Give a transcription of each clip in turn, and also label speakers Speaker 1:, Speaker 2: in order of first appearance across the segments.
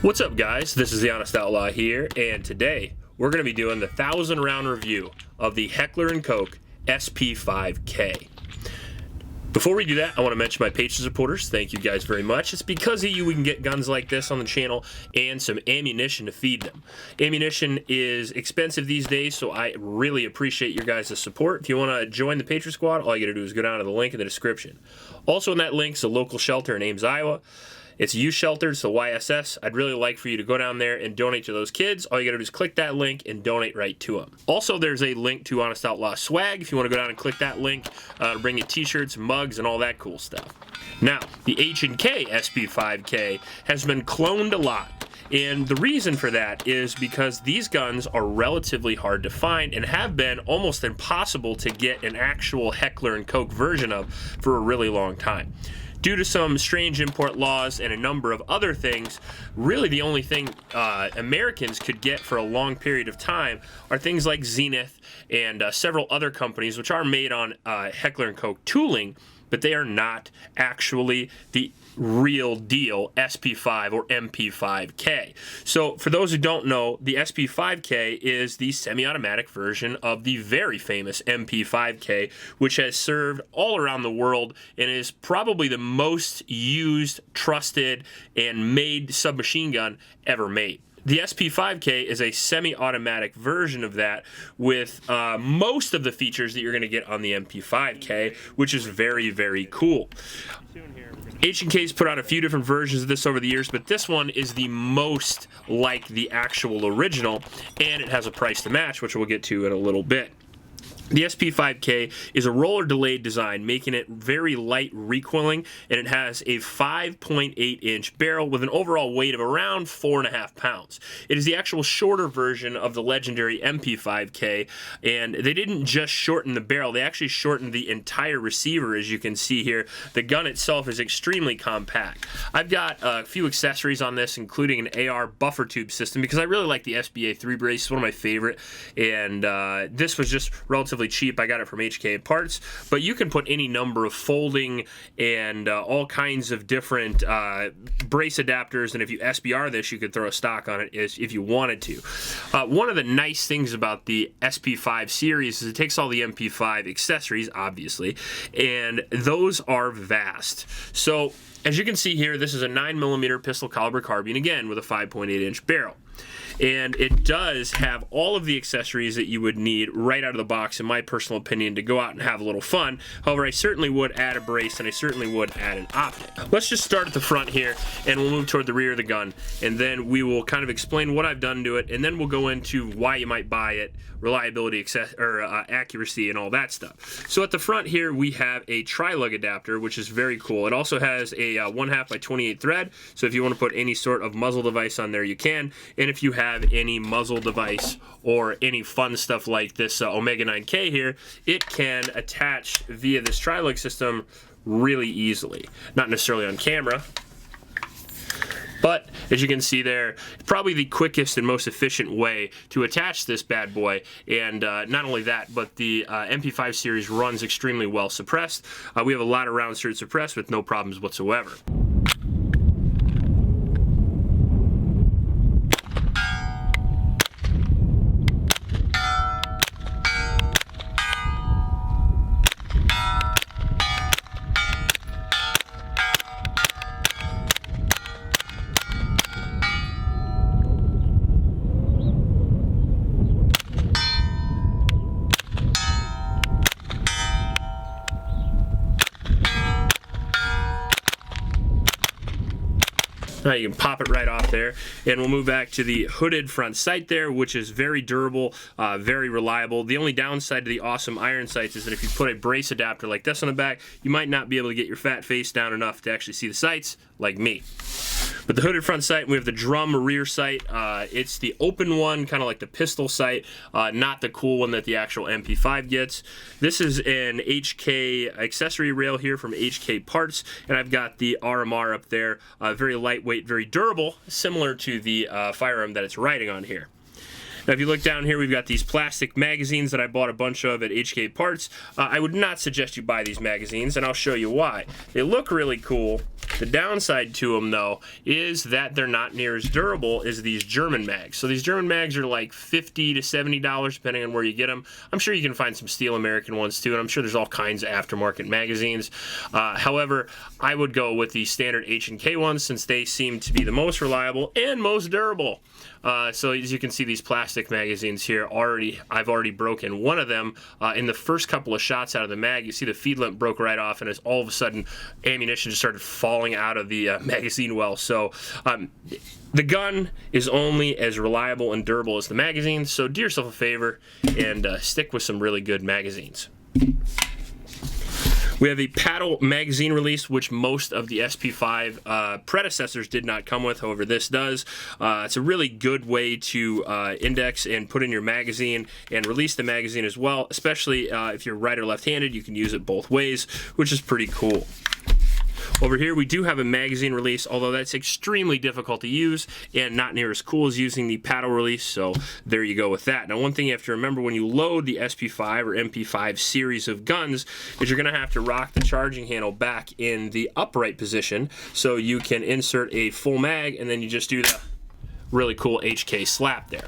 Speaker 1: What's up, guys? This is the Honest Outlaw here, and today we're going to be doing the 1,000-round review of the Heckler & Koch SP5K. Before we do that, I want to mention my patron supporters. Thank you guys very much. It's because of you we can get guns like this on the channel and some ammunition to feed them. Ammunition is expensive these days, so I really appreciate your guys' support. If you want to join the Patron Squad, all you got to do is go down to the link in the description. Also in that link is a local shelter in Ames, Iowa. It's a youth shelter, so YSS. I'd really like for you to go down there and donate to those kids. All you gotta do is click that link and donate right to them. Also, there's a link to Honest Outlaw swag. If you want to go down and click that link, bring you t-shirts, mugs, and all that cool stuff. Now, the H&K SP5K has been cloned a lot. And the reason for that is because these guns are relatively hard to find and have been almost impossible to get an actual Heckler & Koch version of for a really long time. Due to some strange import laws and a number of other things, really the only thing Americans could get for a long period of time are things like Zenith and several other companies which are made on Heckler & Koch tooling, but they are not actually the real deal SP5 or MP5K. So for those who don't know, the SP5K is the semi-automatic version of the very famous MP5K, which has served all around the world and is probably the most used, trusted, and made submachine gun ever made. The SP5K is a semi-automatic version of that with most of the features that you're going to get on the MP5K, which is very, very cool. H&K's put out a few different versions of this over the years, but this one is the most like the actual original, and it has a price to match, which we'll get to in a little bit. The SP5K is a roller delayed design, making it very light recoiling, and it has a 5.8-inch barrel with an overall weight of around 4.5 pounds. It is the actual shorter version of the legendary MP5K, and they didn't just shorten the barrel, they actually shortened the entire receiver, as you can see here. The gun itself is extremely compact. I've got a few accessories on this, including an AR buffer tube system, because I really like the SBA3 brace. It's one of my favorite, and this was just relatively cheap. I got it from H&K parts, but you can put any number of folding and all kinds of different brace adapters, and if you SBR this, you could throw a stock on it if you wanted to. One of the nice things about the SP5 series is it takes all the MP5 accessories, obviously, and those are vast. So as you can see here, this is a 9mm pistol caliber carbine, again with a 5.8-inch barrel. And it does have all of the accessories that you would need right out of the box, in my personal opinion, to go out and have a little fun. However, I certainly would add a brace, and I certainly would add an optic. Let's just start at the front here, and we'll move toward the rear of the gun, and then we will kind of explain what I've done to it, and then we'll go into why you might buy it, reliability, accuracy, and all that stuff. So at the front here, we have a tri-lug adapter, which is very cool. It also has a 1/2 by 28 thread, so if you want to put any sort of muzzle device on there, you can. And if you have any muzzle device or any fun stuff like this Omega 9K here, it can attach via this tri-lug system really easily. Not necessarily on camera, but as you can see there, probably the quickest and most efficient way to attach this bad boy. And not only that, but the MP5 series runs extremely well suppressed. We have a lot of rounds here suppressed with no problems whatsoever. You can pop it right off there, and we'll move back to the hooded front sight there, which is very durable, very reliable. The only downside to the awesome iron sights is that if you put a brace adapter like this on the back, you might not be able to get your fat face down enough to actually see the sights, like me. But the hooded front sight, we have the drum rear sight. It's the open one, kind of like the pistol sight, not the cool one that the actual MP5 gets. This is an H&K accessory rail here from H&K parts, and I've got the RMR up there, very lightweight, very durable, similar to the firearm that it's riding on here. Now, if you look down here, we've got these plastic magazines that I bought a bunch of at H&K Parts. I would not suggest you buy these magazines, and I'll show you why. They look really cool. The downside to them, though, is that they're not near as durable as these German mags. So these German mags are like $50 to $70, depending on where you get them. I'm sure you can find some Steel American ones, too, and I'm sure there's all kinds of aftermarket magazines. However, I would go with the standard H&K ones, since they seem to be the most reliable and most durable. So as you can see, these plastic magazines here, I've already broken one of them in the first couple of shots out of the mag. You see the feed limp broke right off, and as all of a sudden ammunition just started falling out of the magazine well. So the gun is only as reliable and durable as the magazine, so do yourself a favor and stick with some really good magazines. We have a paddle magazine release, which most of the SP5 predecessors did not come with. However, this does. It's a really good way to index and put in your magazine and release the magazine as well, especially if you're right or left-handed. You can use it both ways, which is pretty cool. Over here, we do have a magazine release, although that's extremely difficult to use and not near as cool as using the paddle release, so there you go with that. Now, one thing you have to remember when you load the SP5 or MP5 series of guns is you're going to have to rock the charging handle back in the upright position so you can insert a full mag, and then you just do the really cool HK slap there.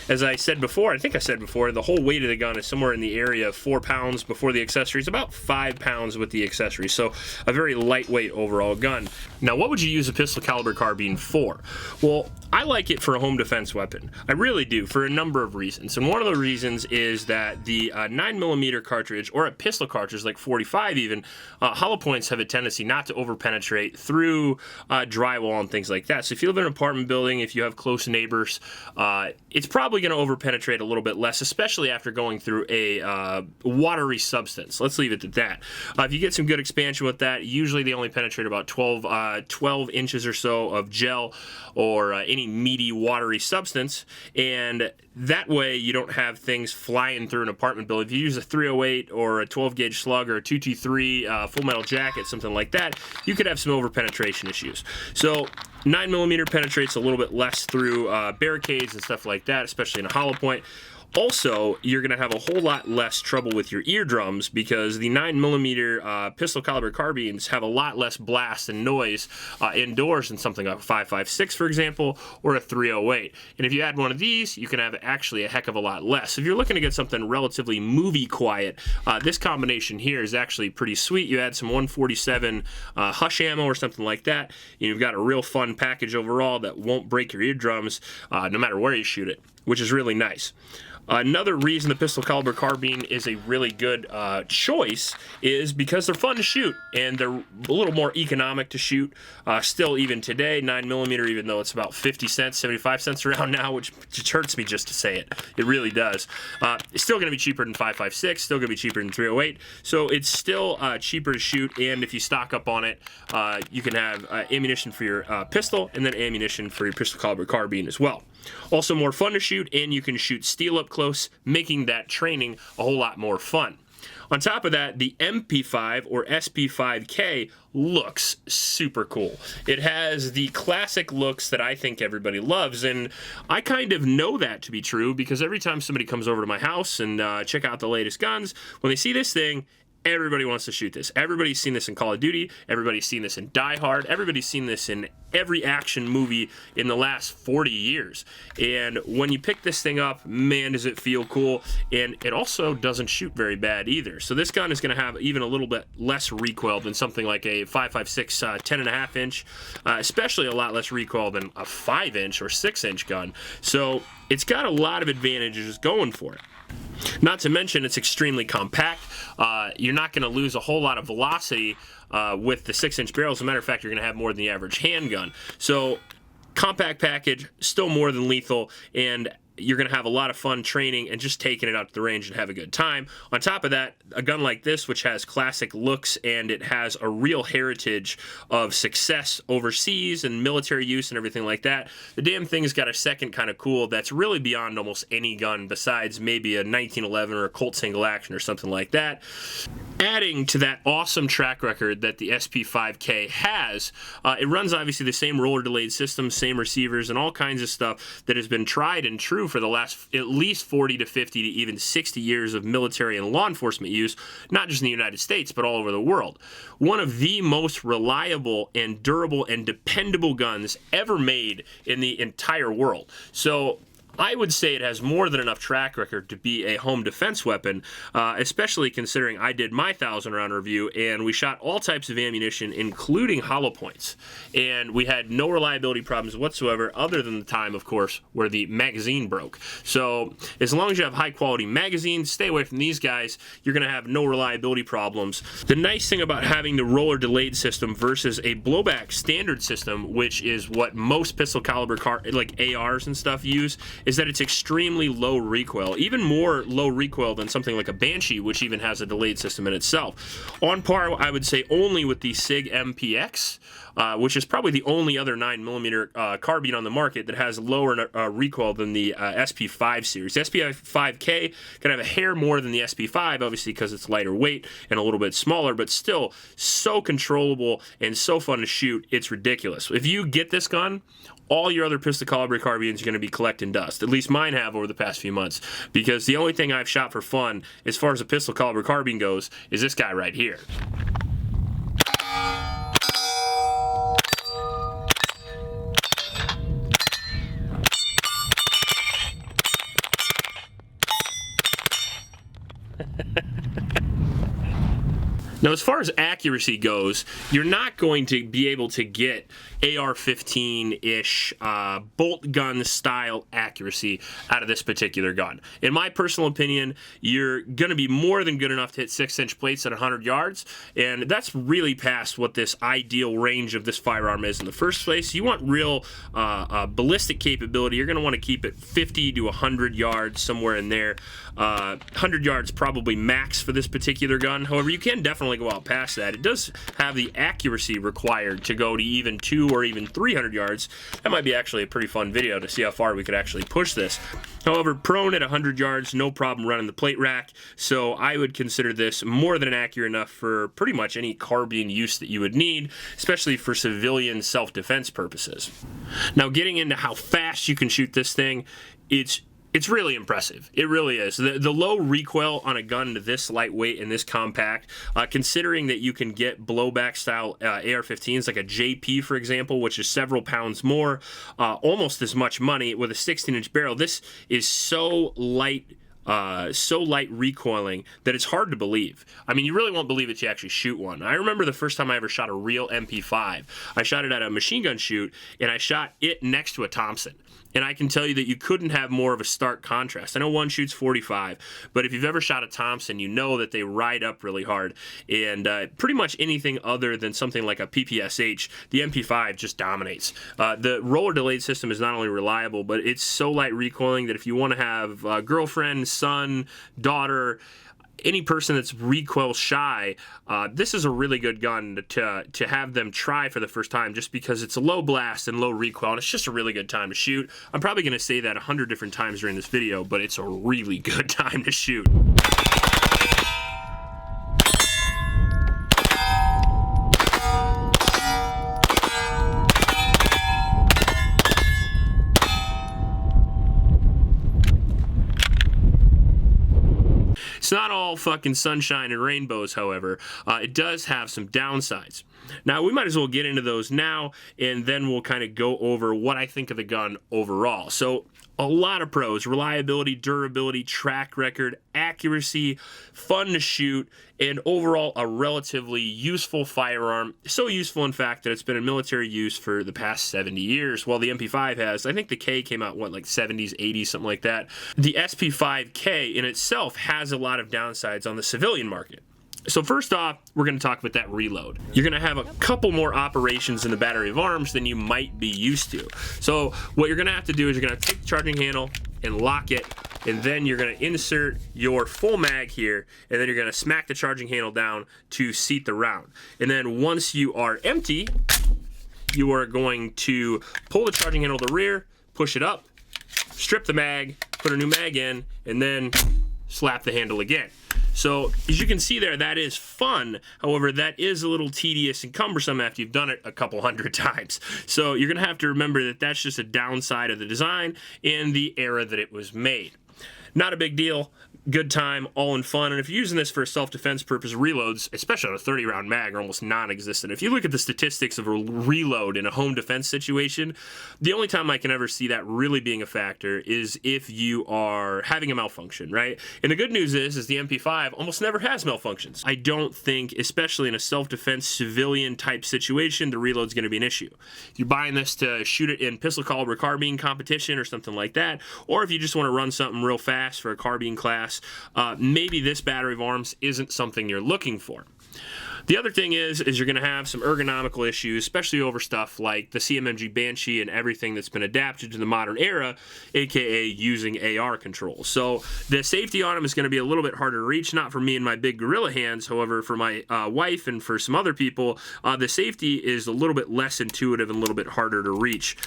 Speaker 1: As I said before, I think I said before, the whole weight of the gun is somewhere in the area of 4 pounds before the accessories, about 5 pounds with the accessories, so a very lightweight overall gun. Now, what would you use a pistol caliber carbine for? Well, I like it for a home defense weapon. I really do, for a number of reasons. And one of the reasons is that the 9mm cartridge, or a pistol cartridge like 45 even, hollow points have a tendency not to over-penetrate through drywall and things like that. So if you live in an apartment building, if you have close neighbors, it's probably going to over-penetrate a little bit less, especially after going through a watery substance. Let's leave it at that. If you get some good expansion with that, usually they only penetrate about 12 inches or so of gel or any meaty, watery substance, and that way you don't have things flying through an apartment building. If you use a 308 or a 12-gauge slug or a 223 full metal jacket, something like that, you could have some over-penetration issues. So 9mm penetrates a little bit less through barricades and stuff like that, especially in a hollow point. Also, you're going to have a whole lot less trouble with your eardrums because the 9mm pistol caliber carbines have a lot less blast and noise indoors than something like a 5.56, for example, or a 308. And if you add one of these, you can have actually a heck of a lot less. If you're looking to get something relatively movie quiet, this combination here is actually pretty sweet. You add some 147 hush ammo or something like that, and you've got a real fun package overall that won't break your eardrums no matter where you shoot it, which is really nice. Another reason the pistol caliber carbine is a really good choice is because they're fun to shoot and they're a little more economic to shoot. Still, even today, 9mm, even though it's about 50 cents, 75 cents around now, which just hurts me just to say it. It really does. It's still going to be cheaper than 5.56, still going to be cheaper than 308. So it's still cheaper to shoot, and if you stock up on it, you can have ammunition for your pistol and then ammunition for your pistol caliber carbine as well. Also more fun to shoot, and you can shoot steel up close, making that training a whole lot more fun. On top of that, the MP5 or SP5K looks super cool. It has the classic looks that I think everybody loves, and I kind of know that to be true because every time somebody comes over to my house and check out the latest guns, when they see this thing, everybody wants to shoot this. Everybody's seen this in Call of Duty. Everybody's seen this in Die Hard. Everybody's seen this in every action movie in the last 40 years. And when you pick this thing up, man, does it feel cool. And it also doesn't shoot very bad either. So this gun is going to have even a little bit less recoil than something like a 5.56 10.5 inch, especially a lot less recoil than a 5-inch or 6-inch gun. So it's got a lot of advantages going for it. Not to mention it's extremely compact. You're not going to lose a whole lot of velocity with the 6-inch barrels. As a matter of fact, you're going to have more than the average handgun. So compact package, still more than lethal, and you're going to have a lot of fun training and just taking it out to the range and have a good time. On top of that, a gun like this, which has classic looks and it has a real heritage of success overseas and military use and everything like that, the damn thing's got a second kind of cool that's really beyond almost any gun besides maybe a 1911 or a Colt single action or something like that. Adding to that awesome track record that the SP5K has, it runs obviously the same roller delayed system, same receivers, and all kinds of stuff that has been tried and true true for the last at least 40 to 50 to even 60 years of military and law enforcement use, not just in the United States, but all over the world. One of the most reliable and durable and dependable guns ever made in the entire world. So I would say it has more than enough track record to be a home defense weapon, especially considering I did my 1,000-round review and we shot all types of ammunition, including hollow points. And we had no reliability problems whatsoever, other than the time, of course, where the magazine broke. So as long as you have high-quality magazines, stay away from these guys. You're going to have no reliability problems. The nice thing about having the roller delayed system versus a blowback standard system, which is what most pistol caliber like ARs and stuff use, is that it's extremely low recoil, even more low recoil than something like a Banshee, which even has a delayed system in itself. On par, I would say, only with the SIG MPX, which is probably the only other 9mm carbine on the market that has lower recoil than the SP5 series. The SP5K can have a hair more than the SP5, obviously because it's lighter weight and a little bit smaller, but still so controllable and so fun to shoot, it's ridiculous. If you get this gun, all your other pistol caliber carbines are going to be collecting dust. At least mine have over the past few months, because the only thing I've shot for fun as far as a pistol caliber carbine goes is this guy right here. Now, as far as accuracy goes, you're not going to be able to get AR-15-ish bolt gun style accuracy out of this particular gun. In my personal opinion, you're going to be more than good enough to hit 6-inch plates at 100 yards, and that's really past what this ideal range of this firearm is in the first place. You want real ballistic capability. You're going to want to keep it 50 to 100 yards, somewhere in there. 100 yards probably max for this particular gun. However, you can definitely go out past that. It does have the accuracy required to go to even 200 or even 300 yards. That might be actually a pretty fun video to see how far we could actually push this. However, prone at 100 yards, no problem running the plate rack, so I would consider this more than accurate enough for pretty much any carbine use that you would need, especially for civilian self-defense purposes. Now, getting into how fast you can shoot this thing, it's really impressive. It really is. The low recoil on a gun this lightweight and this compact, considering that you can get blowback style AR-15s like a JP, for example, which is several pounds more, almost as much money with a 16-inch barrel. This is so light recoiling that it's hard to believe. I mean, you really won't believe it till you actually shoot one. I remember the first time I ever shot a real MP5. I shot it at a machine gun shoot, and I shot it next to a Thompson. And I can tell you that you couldn't have more of a stark contrast. I know one shoots 45, but if you've ever shot a Thompson, you know that they ride up really hard. And pretty much anything other than something like a PPSH, the MP5 just dominates. The roller delayed system is not only reliable, but it's so light recoiling that if you want to have a girlfriend, son, daughter, any person that's recoil shy, this is a really good gun to have them try for the first time, just because it's a low blast and low recoil, and it's just a really good time to shoot. I'm probably going to say that 100 different times during this video, but it's a really good time to shoot. It's not all fucking sunshine and rainbows, however. It does have some downsides. Now, we might as well get into those now, and then we'll kind of go over what I think of the gun overall. So, a lot of pros: reliability, durability, track record, accuracy, fun to shoot, and overall a relatively useful firearm. So useful, in fact, that it's been in military use for the past 70 years. While the MP5 has, I think the K came out, what, like 70s, 80s, something like that. The SP5K in itself has a lot of downsides on the civilian market. So first off, we're going to talk about that reload. You're going to have a couple more operations in the battery of arms than you might be used to. So what you're going to have to do is you're going to take the charging handle and lock it, and then you're going to insert your full mag here, and then you're going to smack the charging handle down to seat the round. And then once you are empty, you are going to pull the charging handle to the rear, push it up, strip the mag, put a new mag in, and then slap the handle again. So as you can see there, that is fun. However, that is a little tedious and cumbersome after you've done it a couple hundred times. So you're gonna have to remember that that's just a downside of the design and the era that it was made. Not a big deal, good time, all in fun, and if you're using this for self-defense purpose, reloads, especially on a 30-round mag, are almost non-existent. If you look at the statistics of a reload in a home defense situation, the only time I can ever see that really being a factor is if you are having a malfunction, right? And the good news is the MP5 almost never has malfunctions. I don't think, especially in a self-defense civilian type situation, the reload's gonna be an issue. If you're buying this to shoot it in pistol caliber carbine competition or something like that, or if you just wanna run something real fast for a carbine class, maybe this battery of arms isn't something you're looking for. The other thing is you're going to have some ergonomical issues, especially over stuff like the CMMG Banshee and everything that's been adapted to the modern era, aka using AR controls. So the safety on them is going to be a little bit harder to reach, not for me and my big gorilla hands. However, for my wife and for some other people, the safety is a little bit less intuitive and a little bit harder to reach.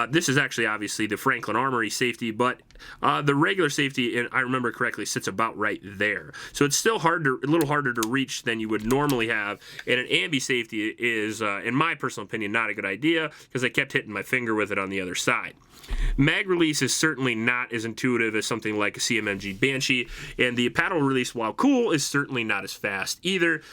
Speaker 1: This is actually obviously the Franklin Armory safety, but the regular safety, and I remember correctly, sits about right there. So it's still a little harder to reach than you would normally have. And an ambi safety is, in my personal opinion, not a good idea because I kept hitting my finger with it on the other side. Mag release is certainly not as intuitive as something like a CMMG Banshee, and the paddle release, while cool, is certainly not as fast either.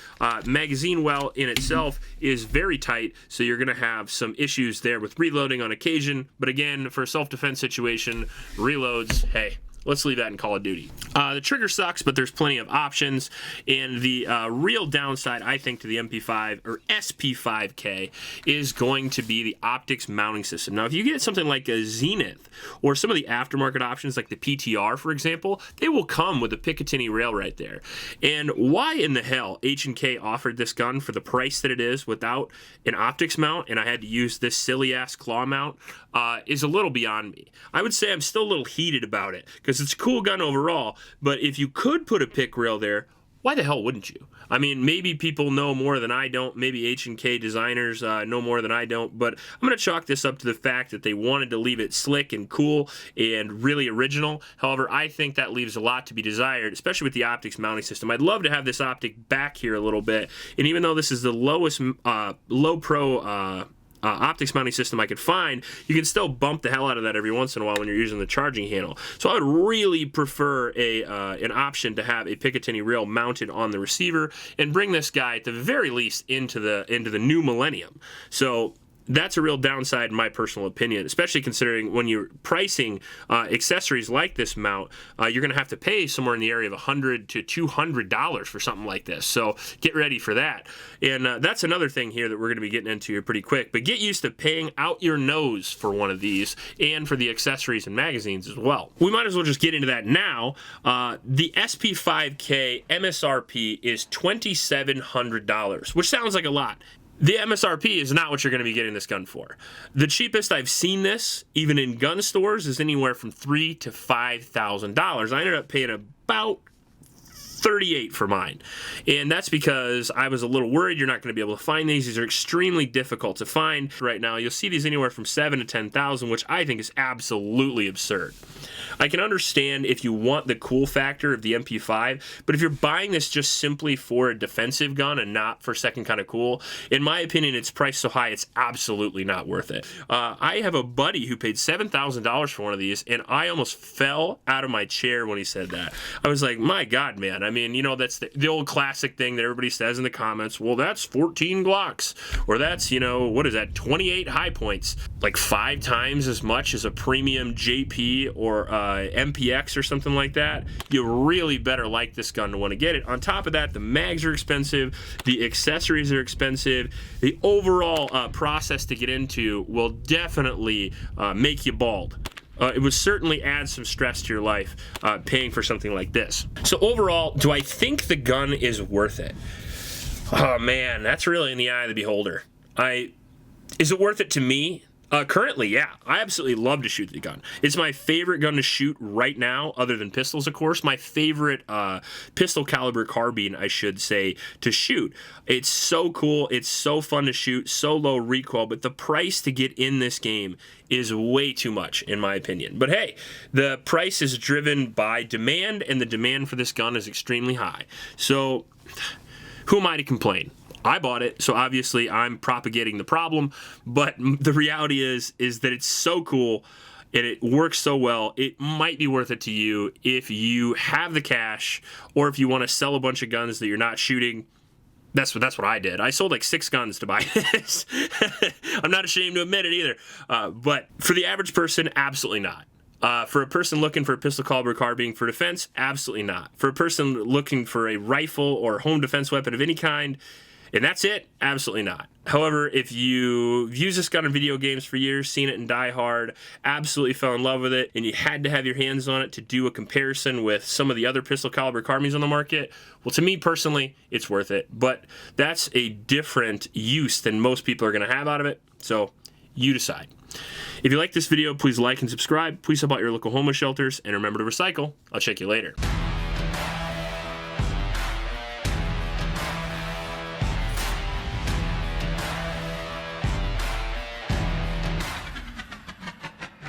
Speaker 1: Magazine well in itself is very tight, so you're going to have some issues there with reloading on occasion, but again, for a self-defense situation, reloads, hey, let's leave that in Call of Duty. The trigger sucks, but there's plenty of options, and the real downside, I think, to the MP5 or SP5K is going to be the optics mounting system. Now, if you get something like a Zenith or some of the aftermarket options like the PTR, for example, they will come with a Picatinny rail right there. And why in the hell H&K offered this gun for the price that it is without an optics mount, and I had to use this silly-ass claw mount, is a little beyond me. I would say I'm still a little heated about it, because it's a cool gun overall, but if you could put a pick rail there, why the hell wouldn't you? I mean, maybe people know more than I don't, maybe H&K designers know more than I don't, but I'm going to chalk this up to the fact that they wanted to leave it slick and cool and really original. However, I think that leaves a lot to be desired, especially with the optics mounting system. I'd love to have this optic back here a little bit, and even though this is the lowest low pro optics mounting system I could find, you can still bump the hell out of that every once in a while when you're using the charging handle. So I would really prefer an option to have a Picatinny rail mounted on the receiver and bring this guy at the very least into the new millennium. So that's a real downside in my personal opinion, especially considering when you're pricing accessories like this mount, you're going to have to pay somewhere in the area of $100 to $200 for something like this. So get ready for that. And that's another thing here that we're going to be getting into here pretty quick. But get used to paying out your nose for one of these and for the accessories and magazines as well. We might as well just get into that now. The SP5K MSRP is $2,700, which sounds like a lot. The MSRP is not what you're going to be getting this gun for. The cheapest I've seen this, even in gun stores, is anywhere from $3,000 to $5,000. I ended up paying about $38 for mine, and that's because I was a little worried you're not going to be able to find these. These are extremely difficult to find right now. You'll see these anywhere from $7,000 to $10,000, which I think is absolutely absurd. I can understand if you want the cool factor of the MP5, but if you're buying this just simply for a defensive gun and not for second kind of cool, in my opinion, it's priced so high it's absolutely not worth it. I have a buddy who paid $7,000 for one of these, and I almost fell out of my chair when he said that. I was like, my God, man. I mean, you know, that's the old classic thing that everybody says in the comments. Well, that's 14 Glocks, or that's, you know, what is that, 28 high points, like 5 times as much as a premium JP or MPX or something like that. You really better like this gun to want to get it. On top of that, the mags are expensive, the accessories are expensive, the overall process to get into will definitely make you bald. It would certainly add some stress to your life paying for something like this. So overall, do I think the gun is worth it? Oh man, that's really in the eye of the beholder. Is it worth it to me? Currently, yeah. I absolutely love to shoot the gun. It's my favorite gun to shoot right now, other than pistols, of course. My favorite pistol caliber carbine, I should say, to shoot. It's so cool. It's so fun to shoot, so low recoil, but the price to get in this game is way too much, in my opinion. But hey, the price is driven by demand, and the demand for this gun is extremely high. So who am I to complain? I bought it, so obviously I'm propagating the problem, but the reality is that it's so cool and it works so well, it might be worth it to you if you have the cash, or if you want to sell a bunch of guns that you're not shooting. That's what I did. I sold like 6 guns to buy this. I'm not ashamed to admit it either. But for the average person, absolutely not. For a person looking for a pistol caliber carbine for defense, absolutely not. For a person looking for a rifle or home defense weapon of any kind, and that's it, absolutely not. However, if you've used this gun in video games for years, seen it in Die Hard, absolutely fell in love with it, and you had to have your hands on it to do a comparison with some of the other pistol caliber carbines on the market, well, to me personally, it's worth it. But that's a different use than most people are going to have out of it, so you decide. If you like this video, please like and subscribe. Please help out your local homeless shelters, and remember to recycle. I'll check you later.